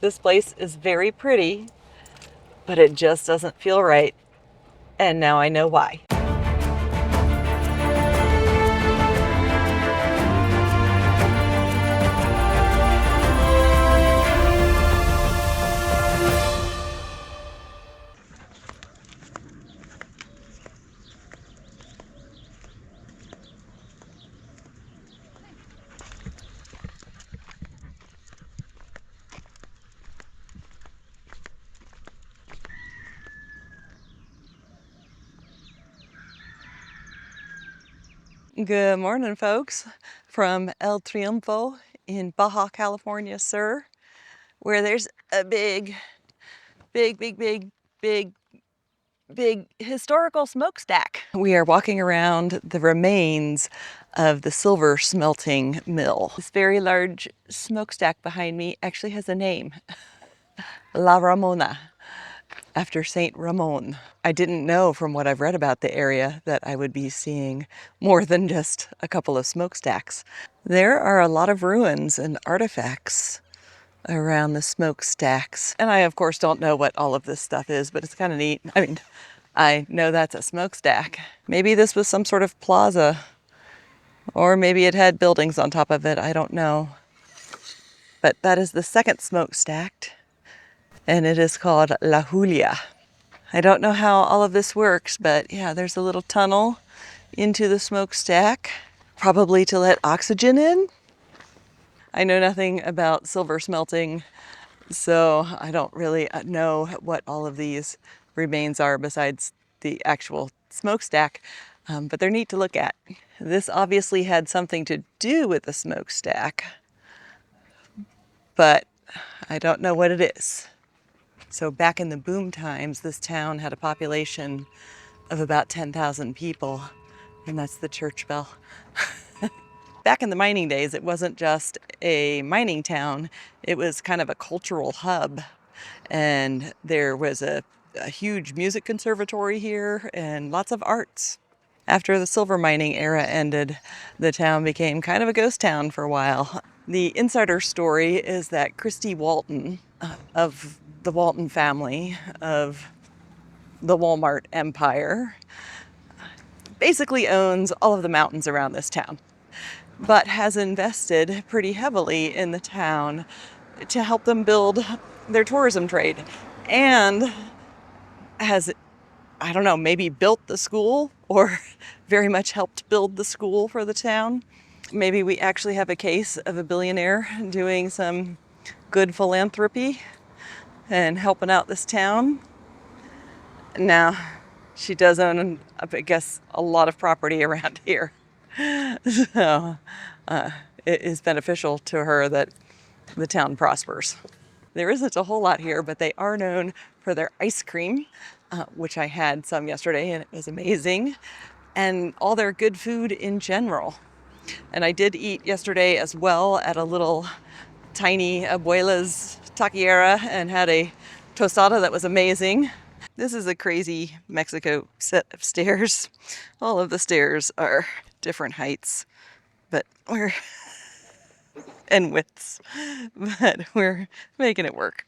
This place is very pretty, but it just doesn't feel right. And now I know why. Good morning, folks, from El Triunfo in Baja California Sur, where there's a big historical smokestack. We are walking around the remains of the silver smelting mill. This very large smokestack behind me actually has a name, La Ramona, after Saint Ramon. I didn't know from what I've read about the area that I would be seeing more than just a couple of smokestacks. There are a lot of ruins and artifacts around the smokestacks. And I, of course, don't know what all of this stuff is, but it's kind of neat. I mean, I know that's a smokestack. Maybe this was some sort of plaza, or maybe it had buildings on top of it. I don't know. But that is the second smokestack, and it is called La Julia. I don't know how all of this works, but yeah, there's a little tunnel into the smokestack, probably to let oxygen in. I know nothing about silver smelting, so I don't really know what all of these remains are besides the actual smokestack, but they're neat to look at. This obviously had something to do with the smokestack, but I don't know what it is. So back in the boom times, this town had a population of about 10,000 people, and that's the church bell. Back in the mining days, it wasn't just a mining town, it was kind of a cultural hub. And there was a huge music conservatory here and lots of arts. After the silver mining era ended, the town became kind of a ghost town for a while. The insider story is that Christy Walton, of the Walton family of the Walmart empire, basically owns all of the mountains around this town, but has invested pretty heavily in the town to help them build their tourism trade, and has, I don't know, maybe built the school or very much helped build the school for the town. Maybe we actually have a case of a billionaire doing some good philanthropy and helping out this town. Now, she does own, I guess, a lot of property around here. So it is beneficial to her that the town prospers. There isn't a whole lot here, but they are known for their ice cream, which I had some yesterday and it was amazing, and all their good food in general. And I did eat yesterday as well at a little tiny abuela's taqueria and had a tostada that was amazing. This is a crazy Mexico set of stairs. All of the stairs are different heights, but and widths, but we're making it work.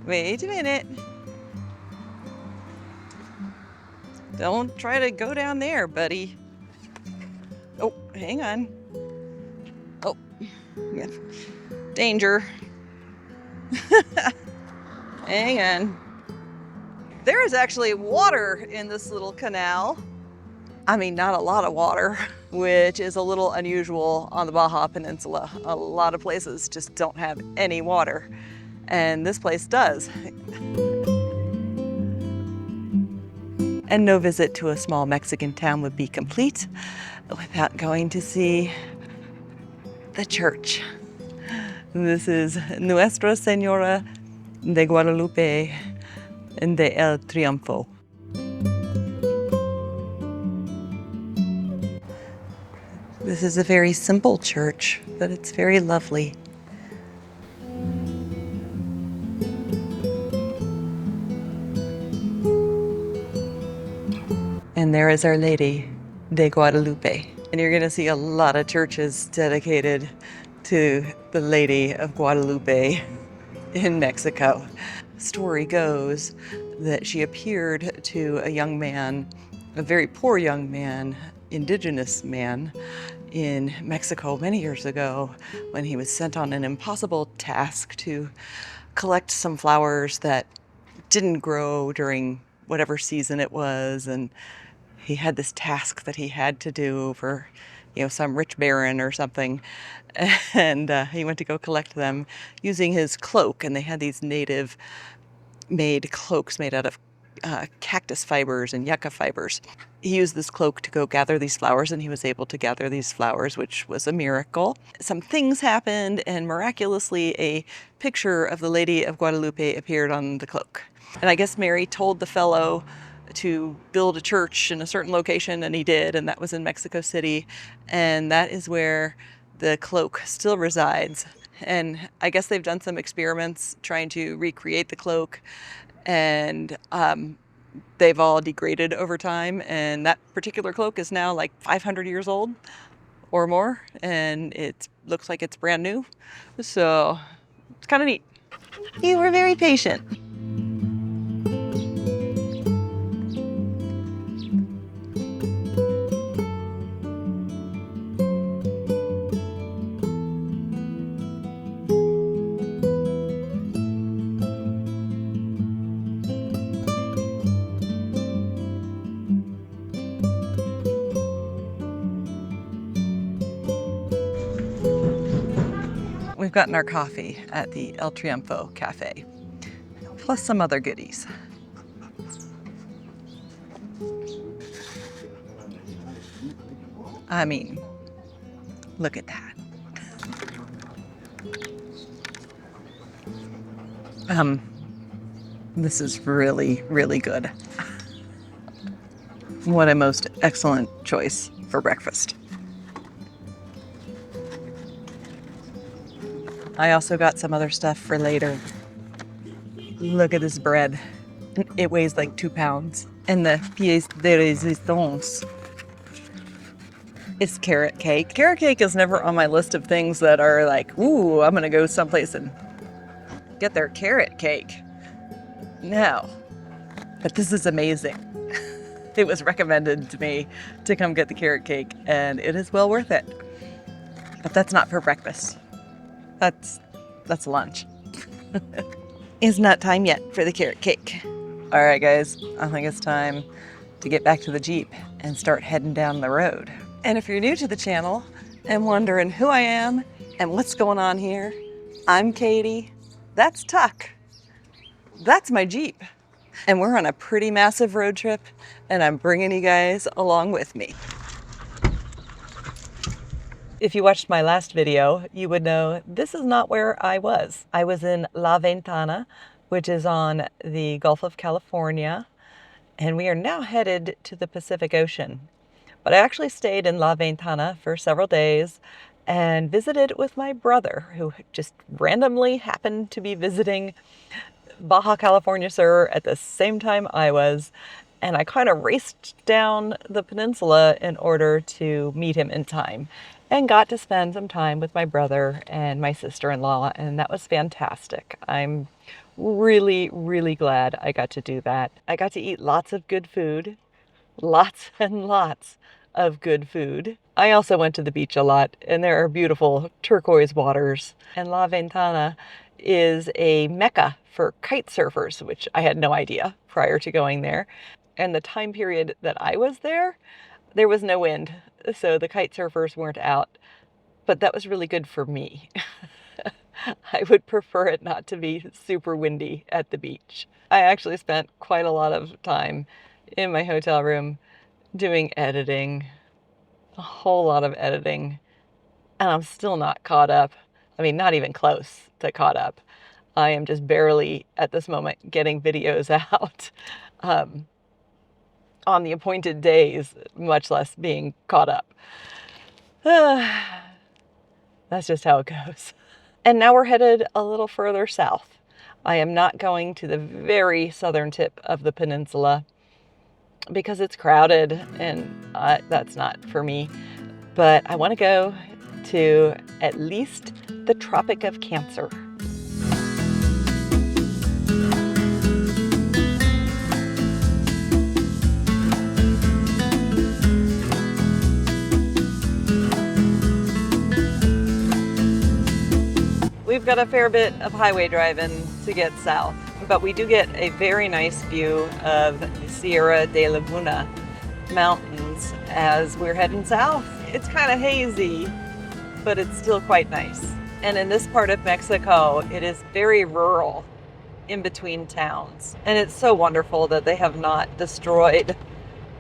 Wait a minute. Don't try to go down there, buddy. Oh, hang on. Oh, yeah. Danger. Hang on. There is actually water in this little canal. I mean, not a lot of water, which is a little unusual on the Baja Peninsula. A lot of places just don't have any water, and this place does. And no visit to a small Mexican town would be complete without going to see the church. This is Nuestra Señora de Guadalupe de El Triunfo. This is a very simple church, but it's very lovely. And there is Our Lady de Guadalupe. And you're going to see a lot of churches dedicated to the Lady of Guadalupe in Mexico. Story goes that she appeared to a young man, a very poor young man, indigenous man, in Mexico many years ago when he was sent on an impossible task to collect some flowers that didn't grow during whatever season it was, and he had this task that he had to do for, some rich baron or something, and he went to go collect them using his cloak, and they had these native made cloaks made out of cactus fibers and yucca fibers. He used this cloak to go gather these flowers, and he was able to gather these flowers, which was a miracle. Some things happened, and miraculously a picture of the Lady of Guadalupe appeared on the cloak. And I guess Mary told the fellow to build a church in a certain location, and he did, and that was in Mexico City, and that is where the cloak still resides. And I guess they've done some experiments trying to recreate the cloak, and they've all degraded over time, and that particular cloak is now like 500 years old or more, and it looks like it's brand new, so it's kind of neat. You were very patient. We've gotten our coffee at the El Triunfo cafe, plus some other goodies. I mean, look at that. This is really, really good. What a most excellent choice for breakfast. I also got some other stuff for later. Look at this bread. It weighs like 2 pounds. And the pièce de résistance is carrot cake. Carrot cake is never on my list of things that are like, ooh, I'm gonna go someplace and get their carrot cake. No, but this is amazing. It was recommended to me to come get the carrot cake, and it is well worth it. But that's not for breakfast. That's lunch. It's not time yet for the carrot cake. All right, guys, I think it's time to get back to the Jeep and start heading down the road. And if you're new to the channel and wondering who I am and what's going on here, I'm Katie. That's Tuck. That's my Jeep. And we're on a pretty massive road trip, and I'm bringing you guys along with me. If you watched my last video, you would know this is not where I was. I was in La Ventana, which is on the Gulf of California, and we are now headed to the Pacific Ocean. But I actually stayed in La Ventana for several days and visited with my brother, who just randomly happened to be visiting Baja California Sur at the same time I was. And I kind of raced down the peninsula in order to meet him in time, and got to spend some time with my brother and my sister-in-law, and that was fantastic. I'm really, really glad I got to do that. I got to eat lots of good food, lots and lots of good food. I also went to the beach a lot, and there are beautiful turquoise waters. And La Ventana is a mecca for kite surfers, which I had no idea prior to going there. And the time period that I was there was no wind, so the kite surfers weren't out, but that was really good for me. I would prefer it not to be super windy at the beach. I actually spent quite a lot of time in my hotel room doing editing, a whole lot of editing, and I'm still not caught up. I mean, not even close to caught up. I am just barely, at this moment, getting videos out. On the appointed days, much less being caught up. That's just how it goes. And now we're headed a little further south. I am not going to the very southern tip of the peninsula. because it's crowded, and that's not for me. But I want to go to at least the Tropic of Cancer. We've got a fair bit of highway driving to get south, but we do get a very nice view of Sierra de Laguna mountains as we're heading south. It's kind of hazy, but it's still quite nice. And in this part of Mexico, it is very rural in between towns. And it's so wonderful that they have not destroyed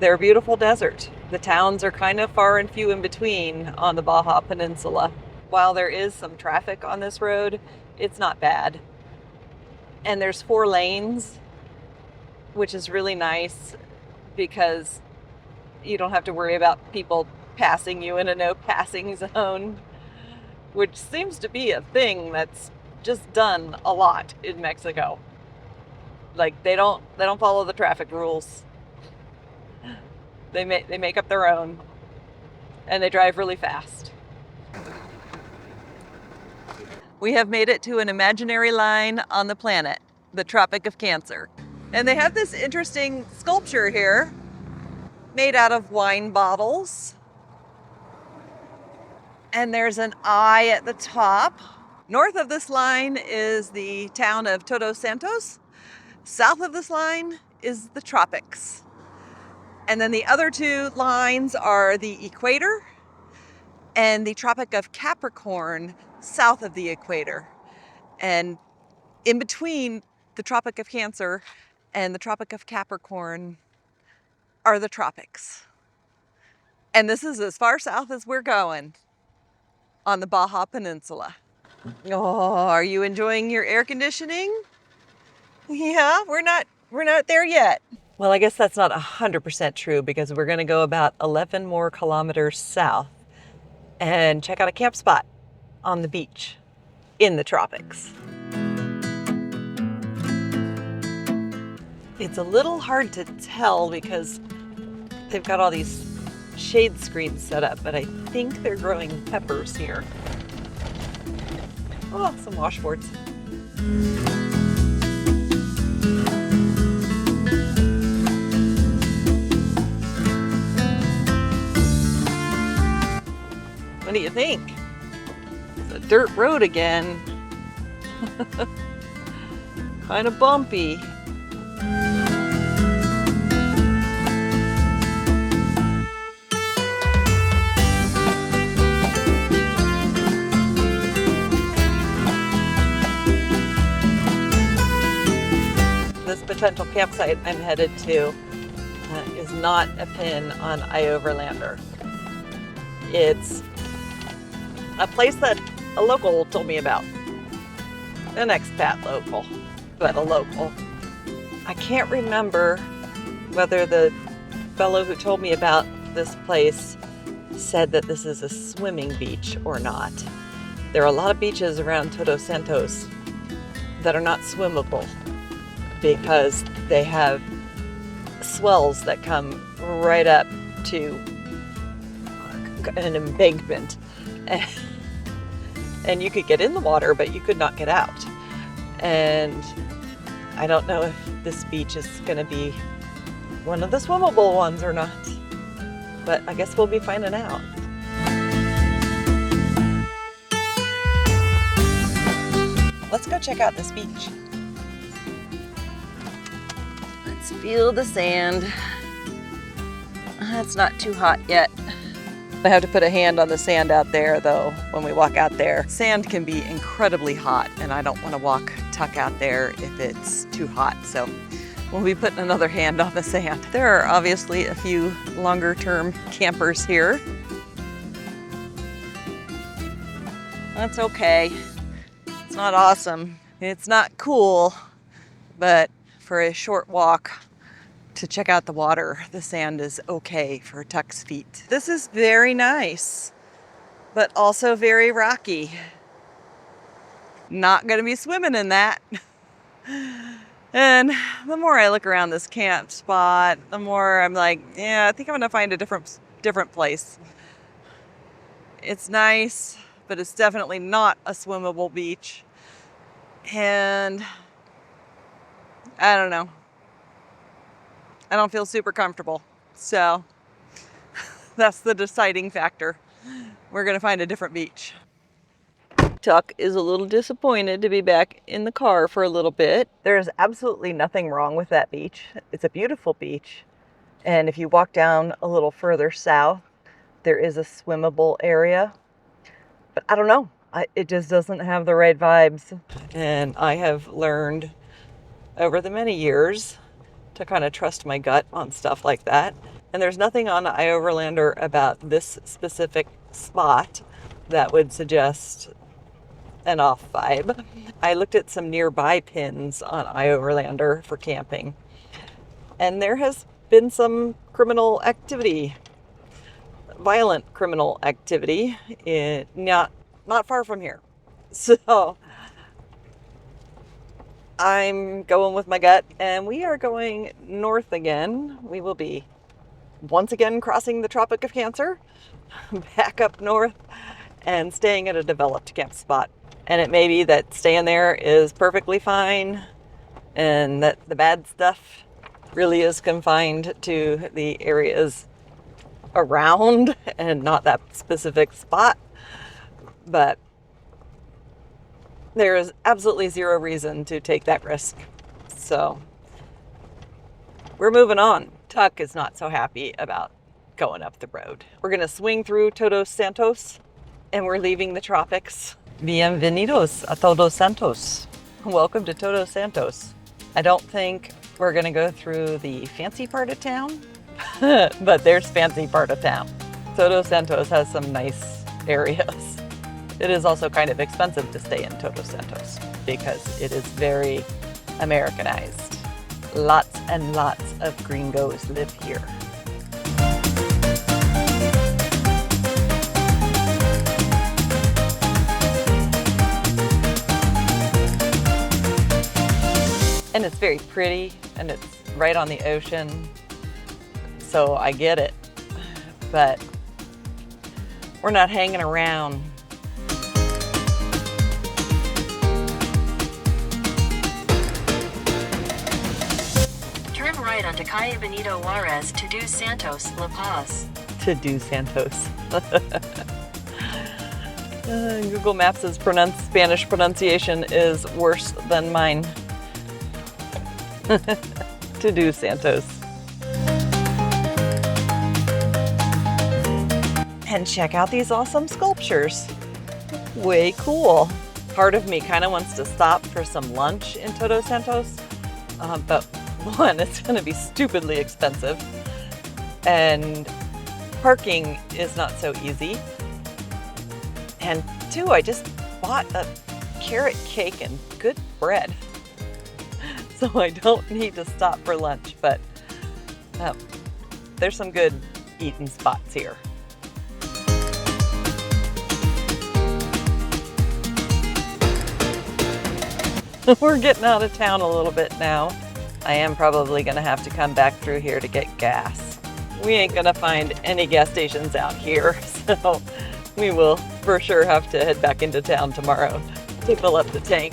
their beautiful desert. The towns are kind of far and few in between on the Baja Peninsula. While there is some traffic on this road, it's not bad. And there's 4 lanes, which is really nice because you don't have to worry about people passing you in a no passing zone, which seems to be a thing that's just done a lot in Mexico. Like they don't follow the traffic rules. They make up their own, and they drive really fast. We have made it to an imaginary line on the planet, the Tropic of Cancer. And they have this interesting sculpture here made out of wine bottles. And there's an eye at the top. North of this line is the town of Todos Santos. South of this line is the tropics. And then the other 2 lines are the equator and the Tropic of Capricorn south of the equator. And in between the Tropic of Cancer and the Tropic of Capricorn are the tropics. And this is as far south as we're going on the Baja Peninsula. Oh, are you enjoying your air conditioning? Yeah, we're not there yet. Well, I guess that's not 100% true because we're going to go about 11 more kilometers south and check out a camp spot on the beach in the tropics. It's a little hard to tell because they've got all these shade screens set up, but I think they're growing peppers here. Oh, some washboards. What do you think? It's a dirt road again. Kind of bumpy. This potential campsite I'm headed to is not a pin on iOverlander. It's a place that a local told me about. An expat local, but a local. I can't remember whether the fellow who told me about this place said that this is a swimming beach or not. There are a lot of beaches around Todos Santos that are not swimmable because they have swells that come right up to an embankment. And you could get in the water, but you could not get out. And I don't know if this beach is going to be one of the swimmable ones or not. But I guess we'll be finding out. Let's go check out this beach. Let's feel the sand. It's not too hot yet. I have to put a hand on the sand out there though when we walk out there. Sand can be incredibly hot and I don't want to tuck out there if it's too hot. So we'll be putting another hand on the sand. There are obviously a few longer term campers here. That's okay. It's not awesome. It's not cool, but for a short walk to check out the water, the sand is okay for Tuck's feet. This is very nice, but also very rocky. Not gonna be swimming in that. And the more I look around this camp spot, the more I'm like, yeah, I think I'm gonna find a different place. It's nice, but it's definitely not a swimmable beach. And I don't know. I don't feel super comfortable. So that's the deciding factor. We're gonna find a different beach. Tuck is a little disappointed to be back in the car for a little bit. There is absolutely nothing wrong with that beach. It's a beautiful beach. And if you walk down a little further south, there is a swimmable area. But I don't know. It just doesn't have the right vibes. And I have learned over the many years to kind of trust my gut on stuff like that. And there's nothing on iOverlander about this specific spot that would suggest an off vibe. I looked at some nearby pins on iOverlander for camping, and there has been some criminal activity, violent criminal activity, not far from here. So I'm going with my gut, and we are going north again. We will be once again crossing the Tropic of Cancer, back up north, and staying at a developed camp spot. And it may be that staying there is perfectly fine, and that the bad stuff really is confined to the areas around and not that specific spot. But there is absolutely zero reason to take that risk. So we're moving on. Tuck is not so happy about going up the road. We're going to swing through Todos Santos, and we're leaving the tropics. Bienvenidos a Todos Santos. Welcome to Todos Santos. I don't think we're going to go through the fancy part of town, but there's fancy part of town. Todos Santos has some nice areas. It is also kind of expensive to stay in Todos Santos because it is very Americanized. Lots and lots of gringos live here. And it's very pretty, and it's right on the ocean, so I get it. But we're not hanging around. Turn right onto Calle Benito Juarez to Todos Santos, La Paz. Todos Santos. Google Maps' Spanish pronunciation is worse than mine. Todos Santos. And check out these awesome sculptures. Way cool. Part of me kind of wants to stop for some lunch in Todos Santos, but one, it's going to be stupidly expensive, and parking is not so easy, and two, I just bought a carrot cake and good bread. So I don't need to stop for lunch, but there's some good eating spots here. We're getting out of town a little bit now. I am probably gonna have to come back through here to get gas. We ain't gonna find any gas stations out here, so we will for sure have to head back into town tomorrow to fill up the tank.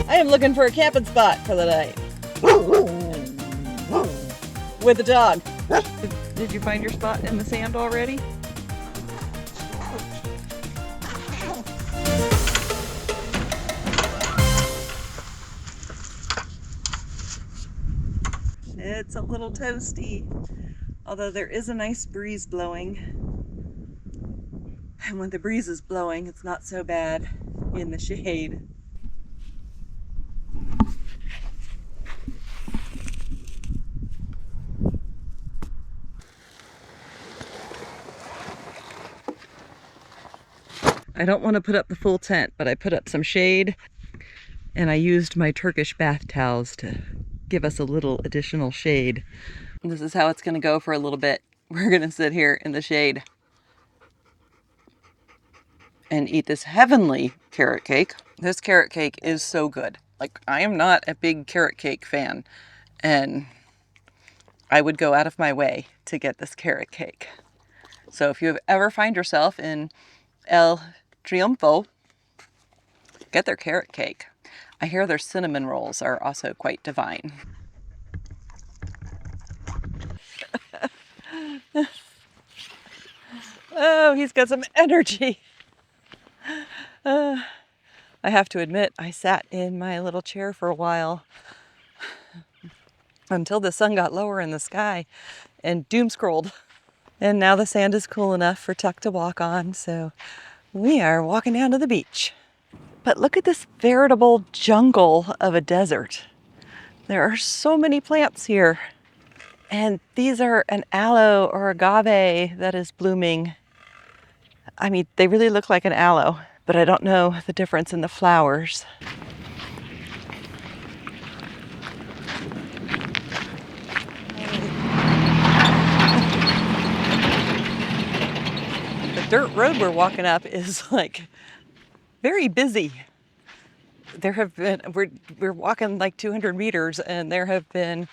I am looking for a camping spot for the night. With the dog. Did you find your spot in the sand already? It's a little toasty, although there is a nice breeze blowing. And when the breeze is blowing, it's not so bad in the shade. I don't want to put up the full tent, but I put up some shade, and I used my Turkish bath towels to give us a little additional shade. This is how it's going to go for a little bit. We're going to sit here in the shade and eat this heavenly carrot cake. This carrot cake is so good. Like, I am not a big carrot cake fan, and I would go out of my way to get this carrot cake. So if you ever find yourself in El Triunfo, get their carrot cake. I hear their cinnamon rolls are also quite divine. Oh, he's got some energy. I have to admit, I sat in my little chair for a while until the sun got lower in the sky and doom scrolled. And now the sand is cool enough for Tuck to walk on, so we are walking down to the beach. But look at this veritable jungle of a desert. There are so many plants here. And these are an aloe or agave that is blooming. I mean, they really look like an aloe, but I don't know the difference in the flowers. The dirt road we're walking up is like very busy. There have been, we're walking like 200 meters and there have been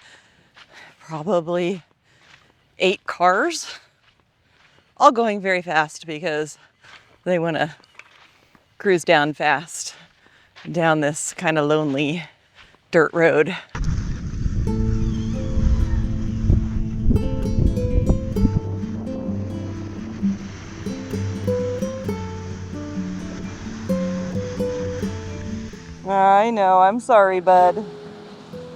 probably 8 cars, all going very fast because they want to cruise down fast down this kind of lonely dirt road. I know, I'm sorry, bud,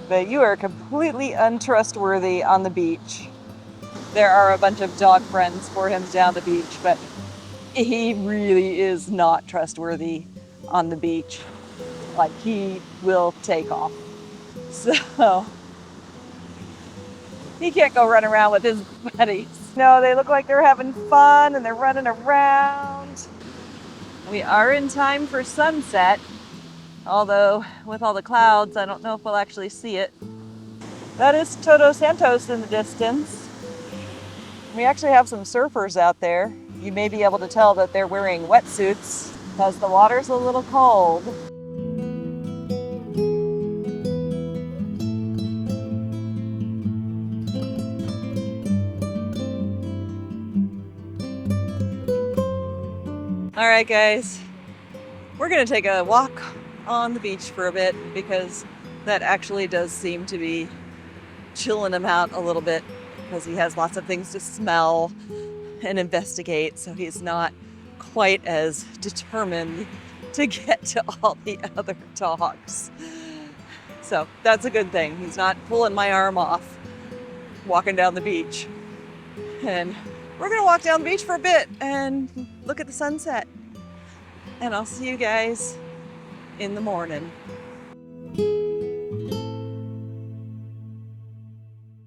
but you are completely untrustworthy on the beach. There are a bunch of dog friends for him down the beach, but he really is not trustworthy on the beach. Like, he will take off. So he can't go run around with his buddies. No, they look like they're having fun and they're running around. We are in time for sunset, although with all the clouds, I don't know if we'll actually see it. That is Todos Santos in the distance. We actually have some surfers out there. You may be able to tell that they're wearing wetsuits because the water's a little cold. All right, guys, we're gonna take a walk on the beach for a bit because that actually does seem to be chilling him out a little bit because he has lots of things to smell and investigate, so he's not quite as determined to get to all the other dogs. So that's a good thing. He's not pulling my arm off walking down the beach. And we're gonna walk down the beach for a bit and look at the sunset. And I'll see you guys in the morning.